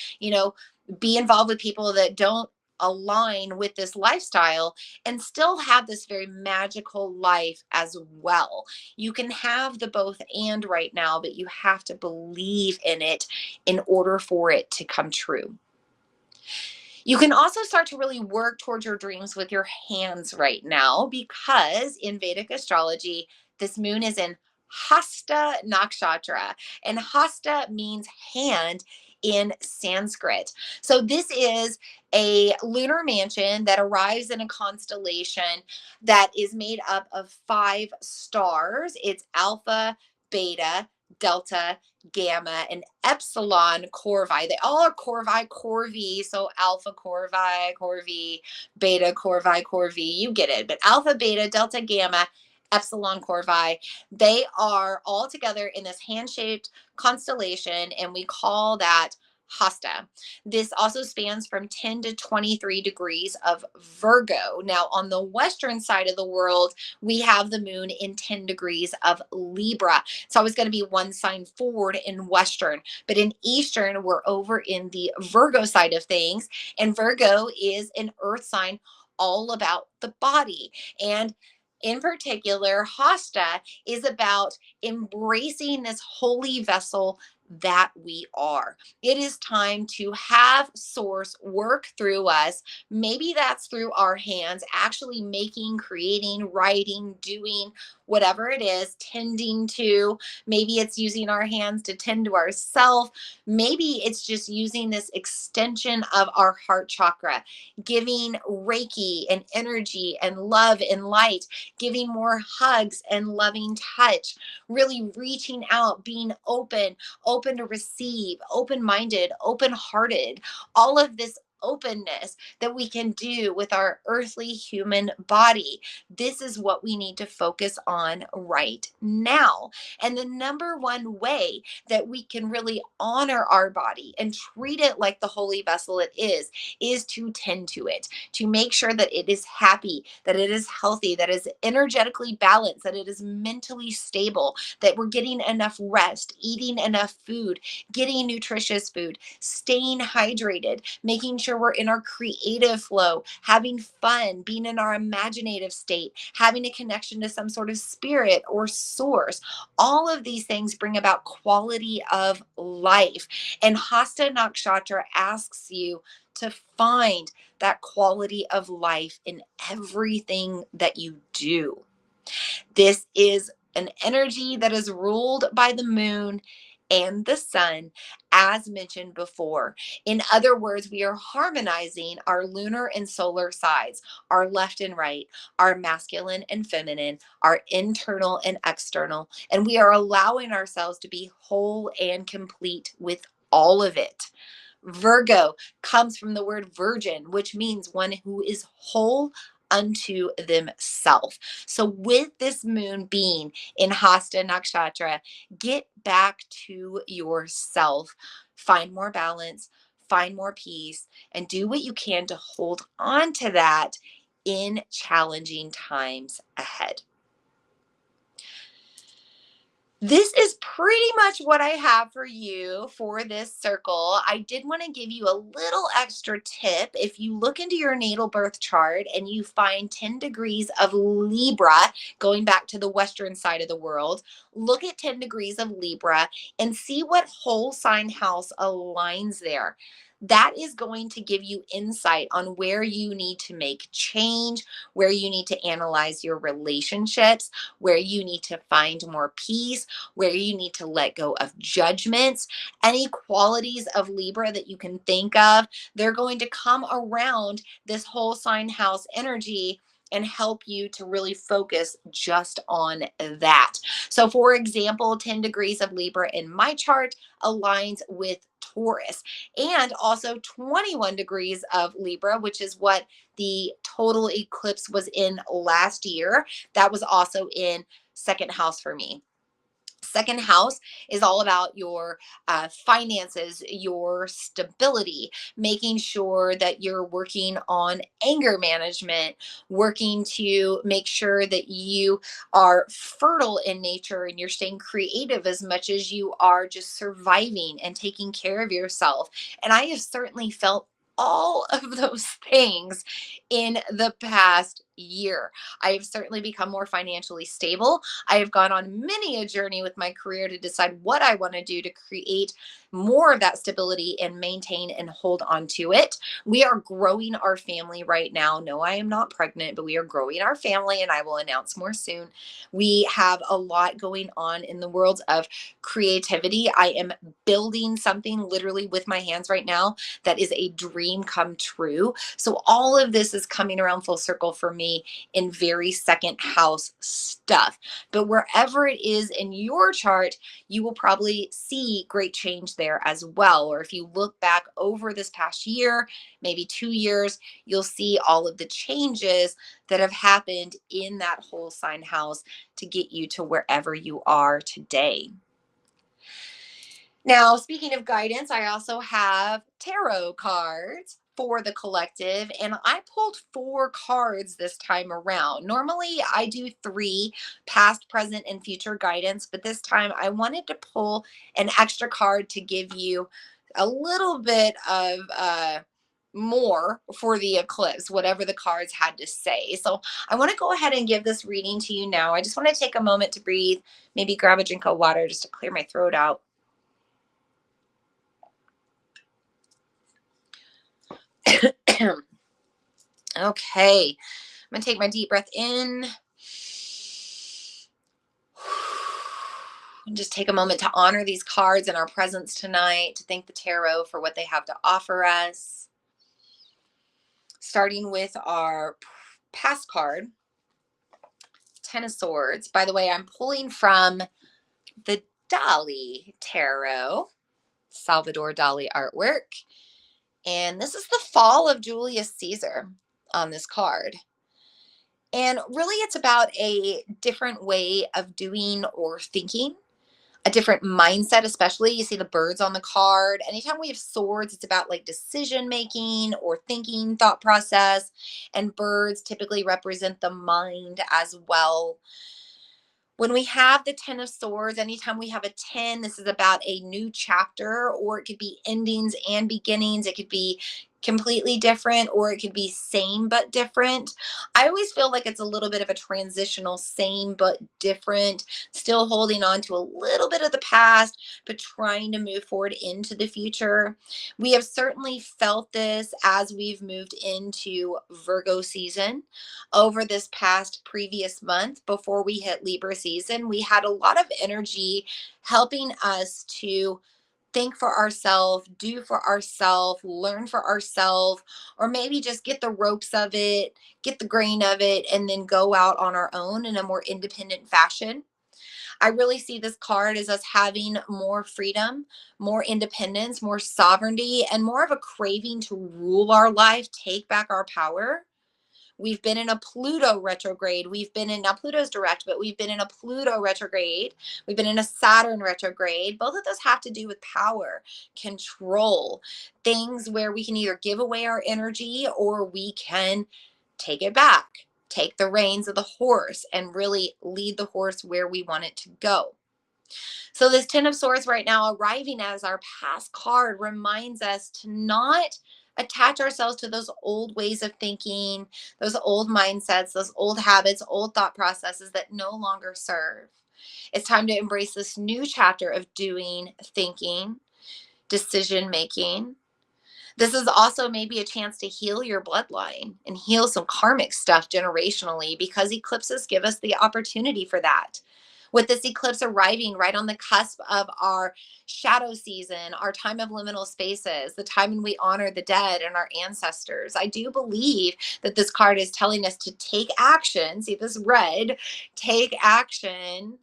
Speaker 1: be involved with people that don't align with this lifestyle and still have this very magical life as well. You can have the both and right now, but you have to believe in it in order for it to come true. You can also start to really work towards your dreams with your hands right now, because in Vedic astrology, this moon is in Hasta Nakshatra, and Hasta means hand in Sanskrit. So this is a lunar mansion that arrives in a constellation that is made up of 5 stars. It's Alpha, Beta, Delta, Gamma, and Epsilon Corvi. They all are Corvi, Corvi. So Alpha Corvi, Corvi, Beta Corvi, Corvi. You get it. But Alpha, Beta, Delta, Gamma, Epsilon Corvi, they are all together in this hand-shaped constellation, and we call that Hasta. This also spans from 10 to 23 degrees of Virgo. Now, on the western side of the world, we have the moon in 10 degrees of Libra. It's always going to be one sign forward in Western, but in Eastern, we're over in the Virgo side of things. And Virgo is an earth sign all about the body. And in particular, Hasta is about embracing this holy vessel that we are. It is time to have source work through us. Maybe that's through our hands, actually making, creating, writing, doing whatever it is, tending to. Maybe it's using our hands to tend to ourselves. Maybe it's just using this extension of our heart chakra, giving Reiki and energy and love and light, giving more hugs and loving touch, really reaching out, being open to receive, open minded, open hearted. All of this openness that we can do with our earthly human body. This is what we need to focus on right now. And the number one way that we can really honor our body and treat it like the holy vessel it is to tend to it, to make sure that it is happy, that it is healthy, that it is energetically balanced, that it is mentally stable, that we're getting enough rest, eating enough food, getting nutritious food, staying hydrated, making sure we're in our creative flow, having fun, being in our imaginative state, having a connection to some sort of spirit or source. All of these things bring about quality of life. And Hasta Nakshatra asks you to find that quality of life in everything that you do. This is an energy that is ruled by the moon and the sun, as mentioned before. In other words, we are harmonizing our lunar and solar sides, our left and right, our masculine and feminine, our internal and external, and we are allowing ourselves to be whole and complete with all of it. Virgo comes from the word virgin, which means one who is whole unto themselves. So with this moon being in Hasta Nakshatra, get back to yourself. Find more balance, find more peace, and do what you can to hold on to that in challenging times ahead. This is pretty much what I have for you for this circle. I did want to give you a little extra tip. If you look into your natal birth chart and you find 10 degrees of Libra, going back to the Western side of the world, look at 10 degrees of Libra and see what whole sign house aligns there. That is going to give you insight on where you need to make change, where you need to analyze your relationships, where you need to find more peace, where you need to let go of judgments. Any qualities of Libra that you can think of, they're going to come around this whole sign house energy and help you to really focus just on that. So for example, 10 degrees of Libra in my chart aligns with Taurus, and also 21 degrees of Libra, which is what the total eclipse was in last year. That was also in second house for me. Second house is all about your finances, your stability, making sure that you're working on anger management, working to make sure that you are fertile in nature and you're staying creative as much as you are just surviving and taking care of yourself. And I have certainly felt all of those things in the past year. I have certainly become more financially stable. I have gone on many a journey with my career to decide what I want to do to create more of that stability and maintain and hold on to it. We are growing our family right now. No, I am not pregnant, but we are growing our family, and I will announce more soon. We have a lot going on in the world of creativity. I am building something literally with my hands right now that is a dream come true. So all of this is coming around full circle for me in very second house stuff. But wherever it is in your chart, you will probably see great change there as well. Or if you look back over this past year, maybe 2 years, you'll see all of the changes that have happened in that whole sign house to get you to wherever you are today. Now, speaking of guidance, I also have tarot cards for the collective, and I pulled 4 cards this time around. Normally, I do 3 past, present, and future guidance, but this time I wanted to pull an extra card to give you a little bit of more for the eclipse, whatever the cards had to say. So I want to go ahead and give this reading to you now. I just want to take a moment to breathe, maybe grab a drink of water just to clear my throat out. Okay, I'm gonna take my deep breath in and just take a moment to honor these cards and our presence tonight, to thank the tarot for what they have to offer us. Starting with our past card, Ten of Swords. By the way, I'm pulling from the Dali Tarot, Salvador Dali artwork. And this is the fall of Julius Caesar on this card. And really, it's about a different way of doing or thinking, a different mindset, especially. You see the birds on the card. Anytime we have swords, it's about like decision making or thinking, thought process. And birds typically represent the mind as well. When we have the 10 of swords, anytime we have a 10, this is about a new chapter, or it could be endings and beginnings. It could be completely different, or it could be same but different. I always feel like it's a little bit of a transitional same but different, still holding on to a little bit of the past, but trying to move forward into the future. We have certainly felt this as we've moved into Virgo season over this past previous month. Before we hit Libra season, we had a lot of energy helping us to think for ourselves, do for ourselves, learn for ourselves, or maybe just get the ropes of it, get the grain of it, and then go out on our own in a more independent fashion. I really see this card as us having more freedom, more independence, more sovereignty, and more of a craving to rule our life, take back our power. We've been in a Pluto retrograde. We've been in, now Pluto's direct, but we've been in a Pluto retrograde. We've been in a Saturn retrograde. Both of those have to do with power, control, things where we can either give away our energy or we can take it back, take the reins of the horse and really lead the horse where we want it to go. So this 10 of swords right now arriving as our past card reminds us to not attach ourselves to those old ways of thinking, those old mindsets, those old habits, old thought processes that no longer serve. It's time to embrace this new chapter of doing, thinking, decision making. This is also maybe a chance to heal your bloodline and heal some karmic stuff generationally, because eclipses give us the opportunity for that. With this eclipse arriving right on the cusp of our shadow season, our time of liminal spaces, the time when we honor the dead and our ancestors, I do believe that this card is telling us to take action. See this red, take action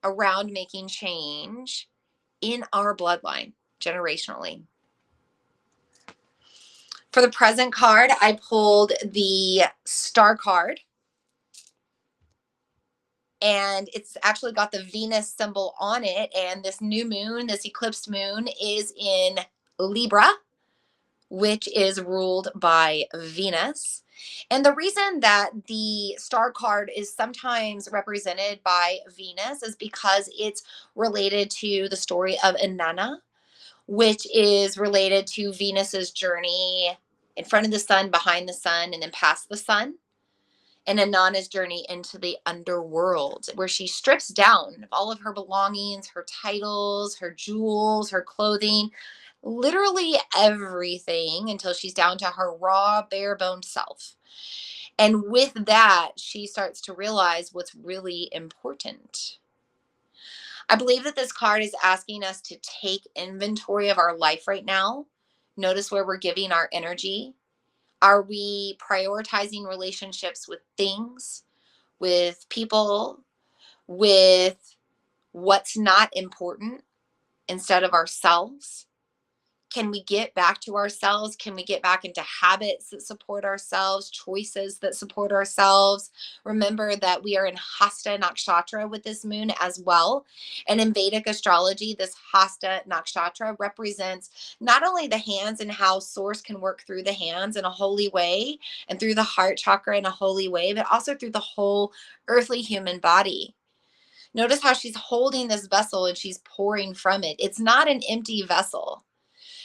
Speaker 1: around making change in our bloodline generationally. For the present card, I pulled the Star card. And it's actually got the Venus symbol on it. And this new moon, this eclipsed moon, is in Libra, which is ruled by Venus. And the reason that the Star card is sometimes represented by Venus is because it's related to the story of Inanna, which is related to Venus's journey in front of the sun, behind the sun, and then past the sun. And Inanna's journey into the underworld, where she strips down all of her belongings, her titles, her jewels, her clothing, literally everything, until she's down to her raw, bare boned self. And with that, she starts to realize what's really important. I believe that this card is asking us to take inventory of our life right now. Notice where we're giving our energy. Are we prioritizing relationships with things, with people, with what's not important instead of ourselves? Can we get back to ourselves? Can we get back into habits that support ourselves, choices that support ourselves? Remember that we are in Hasta Nakshatra with this moon as well. And in Vedic astrology, this Hasta Nakshatra represents not only the hands and how source can work through the hands in a holy way and through the heart chakra in a holy way, but also through the whole earthly human body. Notice how she's holding this vessel and she's pouring from it. It's not an empty vessel.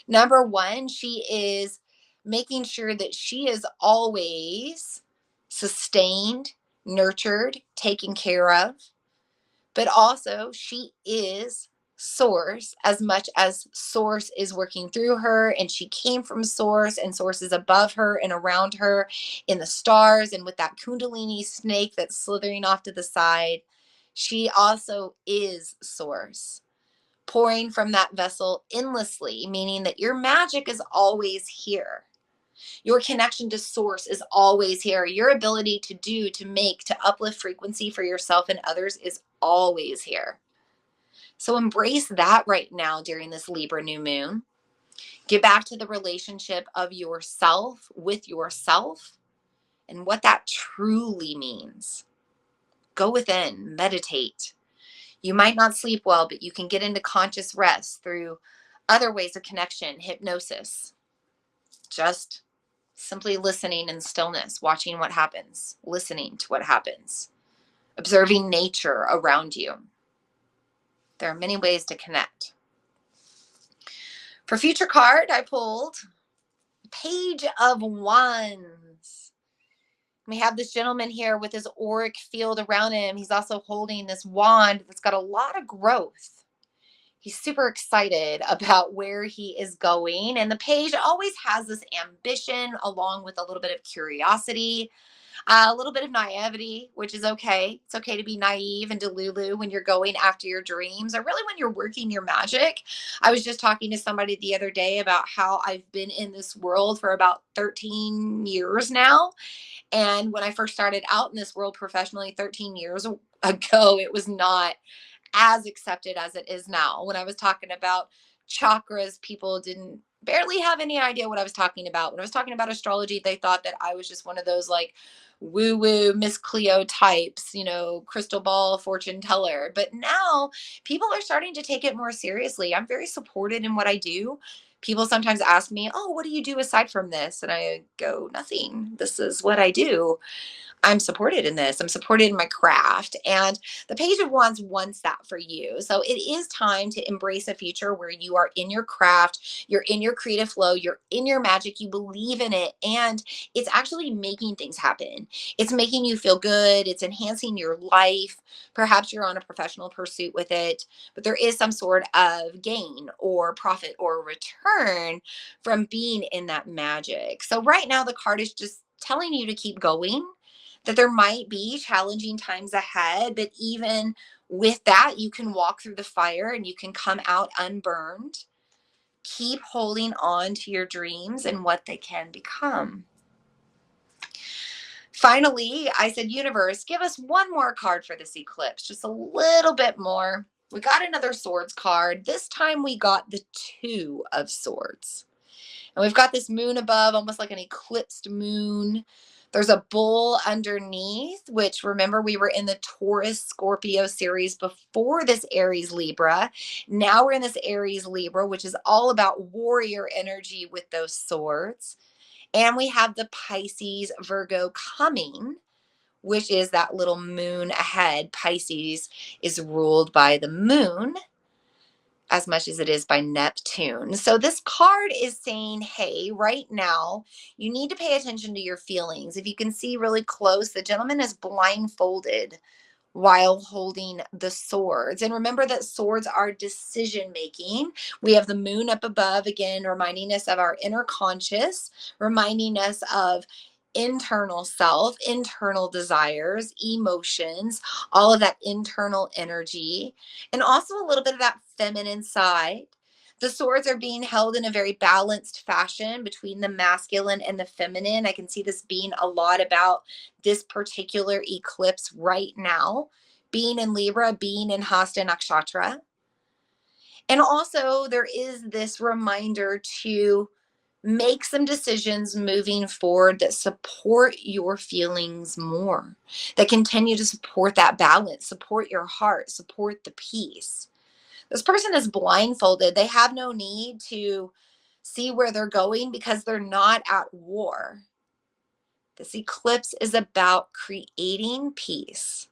Speaker 1: Number one, she is making sure that she is always sustained, nurtured, taken care of, but also she is source as much as source is working through her, and she came from source, and source is above her and around her in the stars and with that kundalini snake that's slithering off to the side. She also is source, pouring from that vessel endlessly, meaning that your magic is always here. Your connection to source is always here. Your ability to do, to make, to uplift frequency for yourself and others is always here. So embrace that right now during this Libra new moon. Get back to the relationship of yourself with yourself and what that truly means. Go within, meditate. You might not sleep well, but you can get into conscious rest through other ways of connection, hypnosis, just simply listening in stillness, watching what happens, listening to what happens, observing nature around you. There are many ways to connect. For future card, I pulled Page of Wands. We have this gentleman here with his auric field around him. He's also holding this wand that's got a lot of growth. He's super excited about where he is going. And the page always has this ambition along with a little bit of curiosity, a little bit of naivety, which is okay. It's okay to be naive and delulu when you're going after your dreams, or really when you're working your magic. I was just talking to somebody the other day about how I've been in this world for about 13 years now. And when I first started out in this world professionally 13 years ago, it was not as accepted as it is now. When I was talking about chakras, people didn't barely have any idea what I was talking about. When I was talking about astrology, they thought that I was just one of those like woo woo Miss Cleo types, crystal ball fortune teller. But now people are starting to take it more seriously. I'm very supported in what I do. People sometimes ask me, "Oh, what do you do aside from this?" And I go, "Nothing. This is what I do." I'm supported in this. I'm supported in my craft. And the Page of Wands wants that for you. So it is time to embrace a future where you are in your craft, you're in your creative flow, you're in your magic, you believe in it, and it's actually making things happen. It's making you feel good, it's enhancing your life. Perhaps you're on a professional pursuit with it, but there is some sort of gain or profit or return from being in that magic. So right now, the card is just telling you to keep going, that there might be challenging times ahead, but even with that, you can walk through the fire and you can come out unburned. Keep holding on to your dreams and what they can become. Finally, I said, universe, give us one more card for this eclipse, just a little bit more. We got another swords card. This time we got the Two of Swords. And we've got this moon above, almost like an eclipsed moon. There's a bull underneath, which remember we were in the Taurus Scorpio series before this Aries Libra. Now we're in this Aries Libra, which is all about warrior energy with those swords. And we have the Pisces Virgo coming, which is that little moon ahead. Pisces is ruled by the moon as much as it is by Neptune. So this card is saying, hey, right now, you need to pay attention to your feelings. If you can see really close, the gentleman is blindfolded while holding the swords. And remember that swords are decision making. We have the moon up above, again, reminding us of our inner conscious, reminding us of internal self, internal desires, emotions, all of that internal energy, and also a little bit of that feminine side. The swords are being held in a very balanced fashion between the masculine and the feminine. I can see this being a lot about this particular eclipse right now, being in Libra, being in Hasta Nakshatra. And also, there is this reminder to make some decisions moving forward that support your feelings more, that continue to support that balance, support your heart, support the peace. This person is blindfolded. They have no need to see where they're going because they're not at war. This eclipse is about creating peace,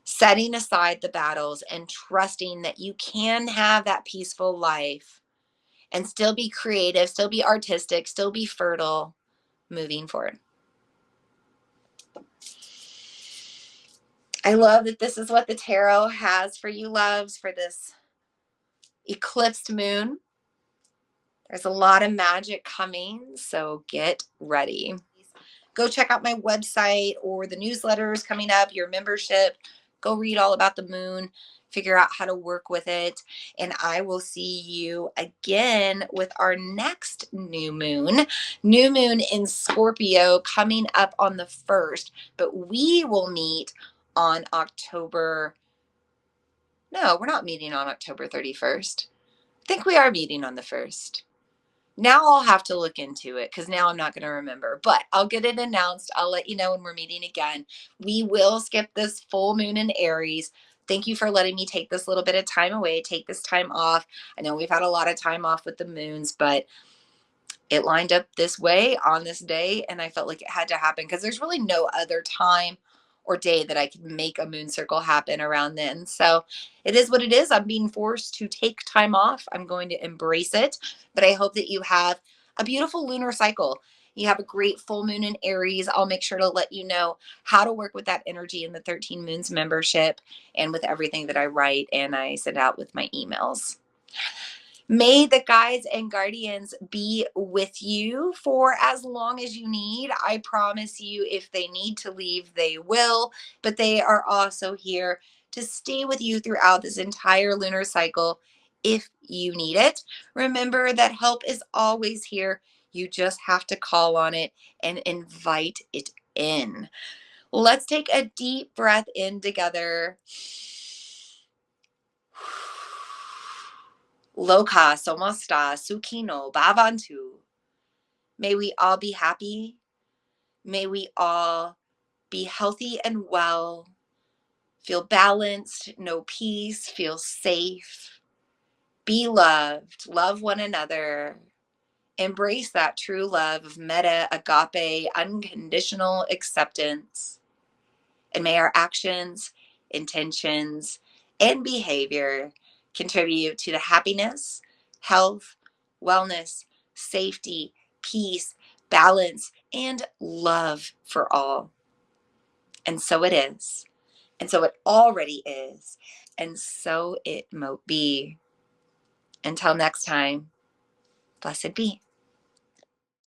Speaker 1: setting aside the battles, and trusting that you can have that peaceful life and still be creative, still be artistic, still be fertile moving forward. I love that this is what the tarot has for you, loves, for this eclipsed moon. There's a lot of magic coming, so get ready. Go check out my website or the newsletters coming up, your membership. Go read all about the moon, figure out how to work with it. And I will see you again with our next new moon in Scorpio coming up on the 1st. But we will meet on October. No, we're not meeting on October 31st. I think we are meeting on the 1st. Now I'll have to look into it because now I'm not going to remember, but I'll get it announced. I'll let you know when we're meeting again. We will skip this full moon in Aries. Thank you for letting me take this little bit of time away, take this time off. I know we've had a lot of time off with the moons, but it lined up this way on this day, and I felt like it had to happen because there's really no other time or day that I could make a moon circle happen around then. So it is what it is. I'm being forced to take time off. I'm going to embrace it, but I hope that you have a beautiful lunar cycle. You have a great full moon in Aries. I'll make sure to let you know how to work with that energy in the 13 Moons membership and with everything that I write and I send out with my emails. May the guides and guardians be with you for as long as you need. I promise you, if they need to leave, they will, but they are also here to stay with you throughout this entire lunar cycle if you need it. Remember that help is always here. You just have to call on it and invite it in. Let's take a deep breath in together. Loka somasta sukino bhavantu. May we all be happy. May we all be healthy and well. Feel balanced, know peace, feel safe. Be loved, love one another. Embrace that true love of metta, agape, unconditional acceptance. And may our actions, intentions, and behavior contribute to the happiness, health, wellness, safety, peace, balance, and love for all. And so it is. And so it already is. And so it mote be. Until next time, blessed be.